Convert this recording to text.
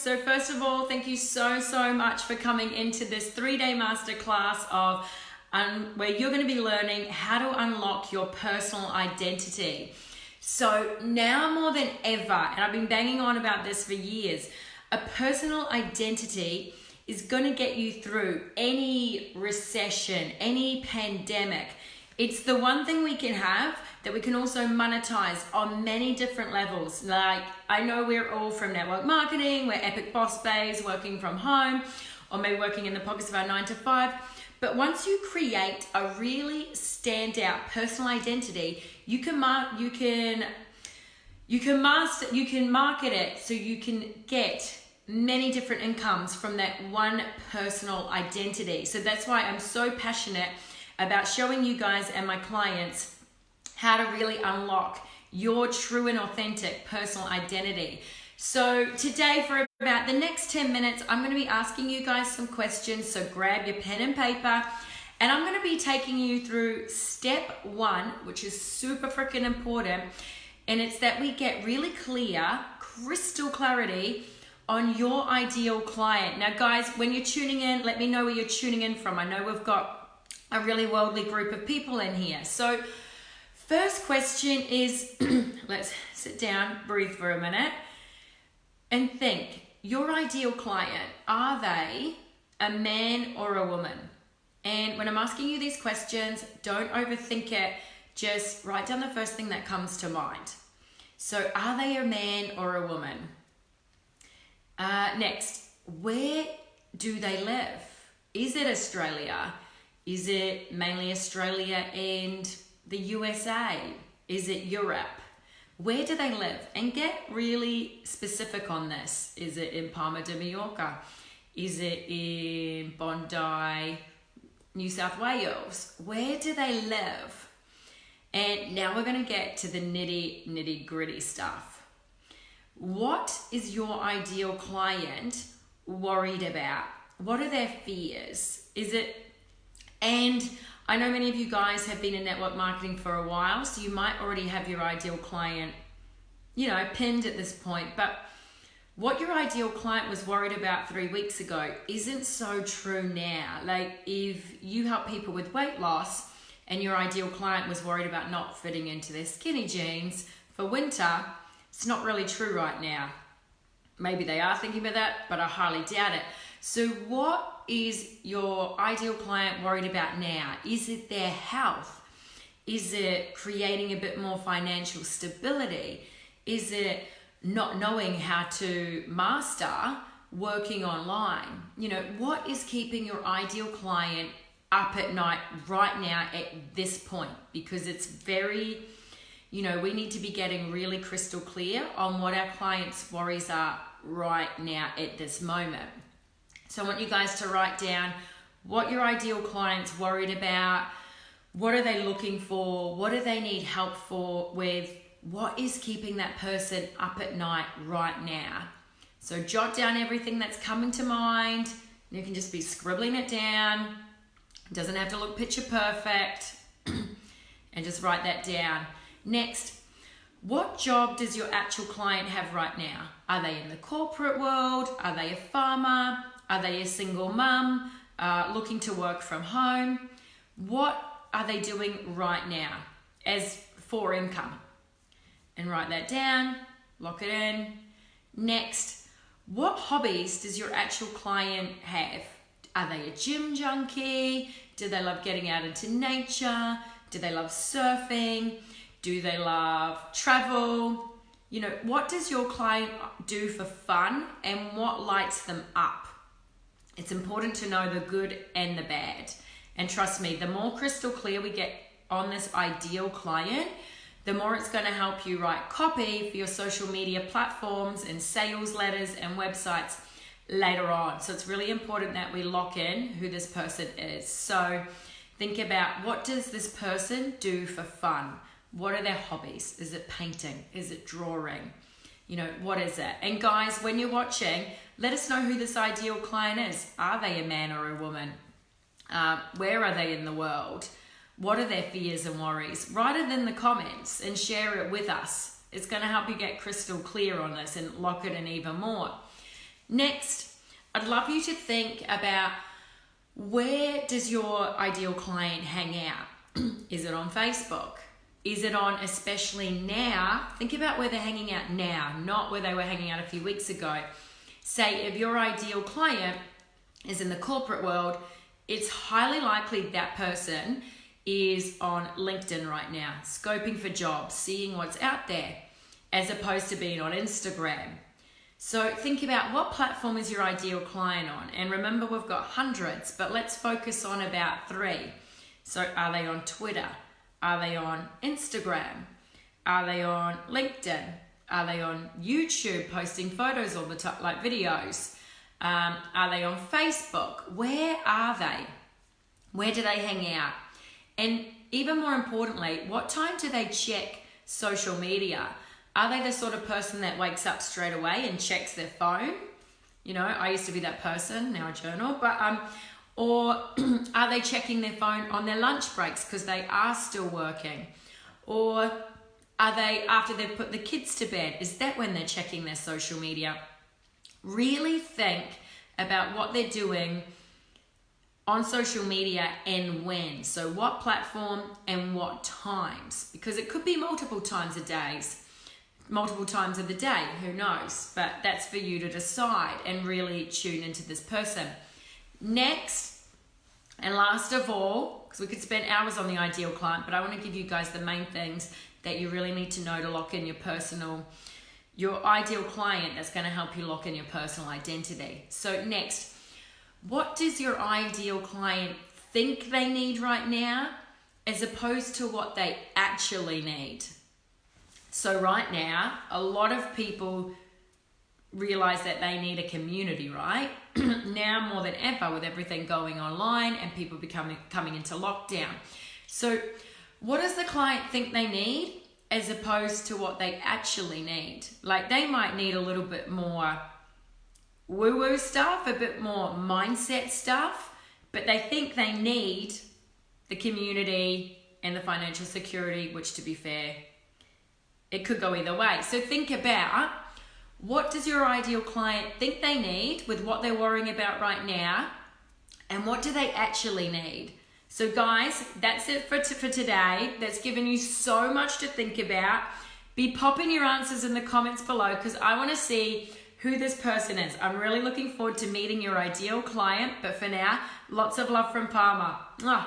So first of all, thank you so much for coming into this 3-day masterclass of where you're going to be learning how to unlock your personal identity. So now more than ever, and I've been banging on about this for years, a personal identity is going to get you through any recession, any pandemic. It's the one thing we can have that we can also monetize on many different levels. Like, I know we're all from network marketing, we're epic boss babes working from home, or maybe working in the pockets of our 9 to 5. But once you create a really standout personal identity, you can market it so you can get many different incomes from that one personal identity. So that's why I'm so passionate about showing you guys and my clients how to really unlock your true and authentic personal identity. So today, for about the next 10 minutes, I'm going to be asking you guys some questions. So grab your pen and paper, and I'm going to be taking you through step 1, which is super freaking important. And it's that we get really clear, crystal clarity on your ideal client. Now guys, when you're tuning in, let me know where you're tuning in from. I know we've got a really worldly group of people in here. So first question is, let's sit down, breathe for a minute, and think, your ideal client, are they a man or a woman? And when I'm asking you these questions, don't overthink it, just write down the first thing that comes to mind. So are they a man or a woman? Next, where do they live? Is it Australia? Is it mainly Australia and the USA? Is it Europe? Where do they live? And get really specific on this. Is it in Palma de Mallorca? Is it in Bondi, New South Wales? Where do they live? And now we're going to get to the nitty gritty stuff. What is your ideal client worried about? What are their fears? And I know many of you guys have been in network marketing for a while, so you might already have your ideal client, pinned at this point. But what your ideal client was worried about 3 weeks ago isn't so true now. Like, if you help people with weight loss and your ideal client was worried about not fitting into their skinny jeans for winter, it's not really true right now. Maybe they are thinking about that, but I highly doubt it. So what is your ideal client worried about now? Is it their health? Is it creating a bit more financial stability? Is it not knowing how to master working online? What is keeping your ideal client up at night right now at this point? Because it's very, we need to be getting really crystal clear on what our clients' worries are right now at this moment. So I want you guys to write down what your ideal client's worried about, what are they looking for, what do they need help with, what is keeping that person up at night right now. So jot down everything that's coming to mind. You can just be scribbling it down. It doesn't have to look picture perfect. And just write that down. Next, what job does your actual client have right now? Are they in the corporate world? Are they a farmer? Are they a single mum looking to work from home? What are they doing right now as for income? And write that down, lock it in. Next, what hobbies does your actual client have? Are they a gym junkie? Do they love getting out into nature? Do they love surfing? Do they love travel? What does your client do for fun and what lights them up? It's important to know the good and the bad. And trust me, the more crystal clear we get on this ideal client, the more it's going to help you write copy for your social media platforms and sales letters and websites later on. So it's really important that we lock in who this person is. So think about, what does this person do for fun? What are their hobbies? Is it painting? Is it drawing? What is it? And guys, when you're watching, let us know who this ideal client is. Are they a man or a woman? Where are they in the world? What are their fears and worries? Write it in the comments and share it with us. It's going to help you get crystal clear on this and lock it in even more. Next, I'd love you to think about, where does your ideal client hang out? Is it on Facebook? Is it on, especially now, think about where they're hanging out now, not where they were hanging out a few weeks ago. Say if your ideal client is in the corporate world, it's highly likely that person is on LinkedIn right now, scoping for jobs, seeing what's out there, as opposed to being on Instagram. So think about, what platform is your ideal client on? And remember, we've got hundreds, but let's focus on about 3. So are they on Twitter? Are they on Instagram? Are they on LinkedIn? Are they on YouTube posting photos all the time, like videos? Are they on Facebook? Where are they? Where do they hang out? And even more importantly, what time do they check social media? Are they the sort of person that wakes up straight away and checks their phone? You know, I used to be that person, now I journal, but or are they checking their phone on their lunch breaks because they are still working? Or are they, after they've put the kids to bed, is that when they're checking their social media? Really think about what they're doing on social media and when. So what platform and what times, because it could be multiple times of the day, who knows? But that's for you to decide and really tune into this person. Next, and last of all, because we could spend hours on the ideal client, but I want to give you guys the main things that you really need to know to lock in your ideal client, that's going to help you lock in your personal identity. So next, what does your ideal client think they need right now, as opposed to what they actually need? So right now, a lot of people realize that they need a community, right? Now more than ever, with everything going online and people coming into lockdown. So what does the client think they need, as opposed to what they actually need? Like, they might need a little bit more woo-woo stuff, a bit more mindset stuff, but they think they need the community and the financial security, which, to be fair, it could go either way. So think about, what does your ideal client think they need with what they're worrying about right now, and what do they actually need? So guys, that's it for today. That's given you so much to think about. Be popping your answers in the comments below, because I want to see who this person is. I'm really looking forward to meeting your ideal client, but for now, lots of love from Palmer. Mwah.